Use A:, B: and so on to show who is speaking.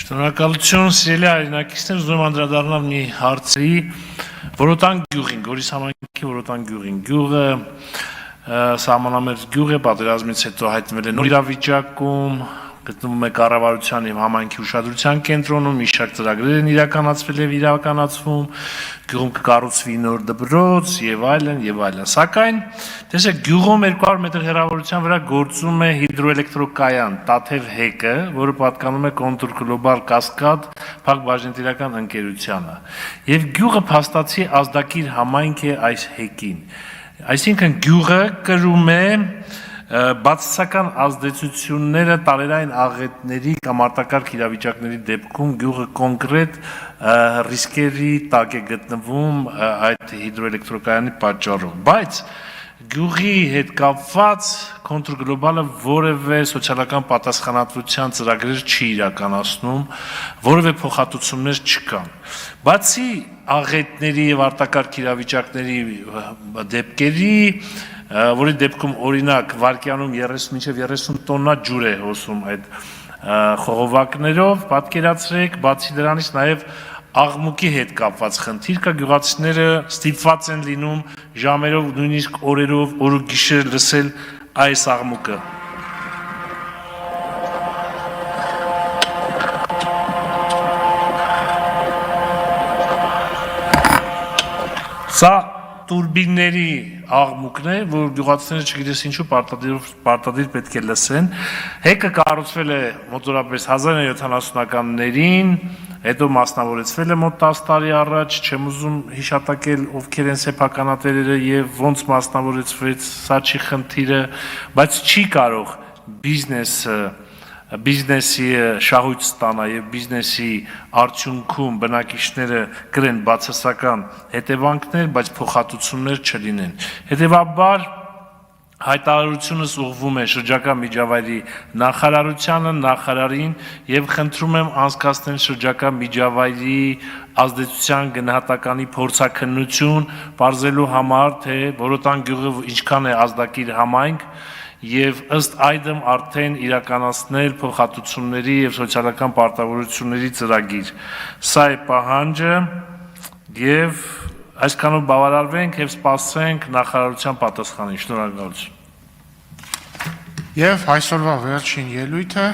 A: Շնորհակալություն, սիրելի հայրենակիցներ, ուզում եմ անդրադառնալ մի հարցի Որոտան գյուղին, Գորիս համայնքի Որոտան գյուղին։ Գյուղը սահմանամերձ գյուղ է, պատերազմից հետո հայտնվել է նոր իրավիճակում, գտնվում է կառավարության եւ համայնքի ուշադրության կենտրոնում, մի շարք ծրագրեր են իրականացվել եւ իրականացվում, գյուղում կկառուցվի նոր դպրոց եւ այլն եւ այլն։ Սակայն, տեսեք, գյուղում 200 մետր հեռավորության վրա գործում է հիդրոէլեկտրոկայան Տաթև ՀԵԿ-ը, որը պատկանում է Contour Global Cascade փակbaşնետիրական ընկերությանը։ Եվ գյուղը փաստացի ազդակիր համայնք է այս ՀԵԿ-ին։ Այսինքն գյուղը կրում է բացասական ազդեցությունները տարերային աղետների կամ արտակարգ իրավիճակների դեպքում գյուղը կոնկրետ ռիսկերի տակ է գտնվում այդ հիդրոէլեկտրոկայանի պատճառով, բայց գյուղի հետ կապված Contour Global-ը որևէ սոցիալական պատասխանատվության ծրագրեր չի իրականացնում, որևէ փոխհատուցումներ չկան։ Բացի աղետների եւ արտակարգ իրավիճակների դեպքերի, որի դեպքում օրինակ վարկյանում 30-30 տոննա ջուր է հոսում այդ խողովակներով, պատկերացրեք, բացի դրանից նաև աղմուկի հետ կապված խնդիր կա, գյուղացիները ստիպված են լինում ժամերով, նույնիսկ օրերով, օր ու գիշեր լսել այս աղմուկը։ Սա տուրբինների աղմուկն է, որ գյուղացիները չգիտես ինչու պարտադիր պետք է լսեն։ ՀԵԿ-ը կառուցվել է մոտորապես 1970-ականներին, հետո մասնավորեցվել է մոտ 10 տարի առաջ, չեմ ուզում հիշատակել ովքեր են սեփականատերերը եւ ոնց մասնավորեցվեց, սա չի խնդիրը, բայց չի կարող բիզնեսի շահույթ ստանա եւ բիզնեսի արդյունքում բնակիչները կրեն բացասական հետևանքներ, բայց փոխհատուցումներ չլինեն։ Հետևաբար հայտարարությունս ուղղվում է շրջակա միջավայրի նախարարությանը, նախարարին եւ խնդրում եմ անցկացնել շրջակա միջավայրի ազդեցության գնահատականի փորձաքննություն, բարձելու համար, թե Որոտան գյուղը ինչքան է ազդակիր համայնք եւ ըստ այդմ արդեն իրականացնել փոխհատուցումների եւ սոցիալական պարտավորությունների ծրագիր։ Սա է պահանջը եւ այսքանով բավարարվենք եւ սպասենք նախարարության պատասխանին։ Շնորհակալություն։
B: Եվ այսօրվա վերջին ելույթը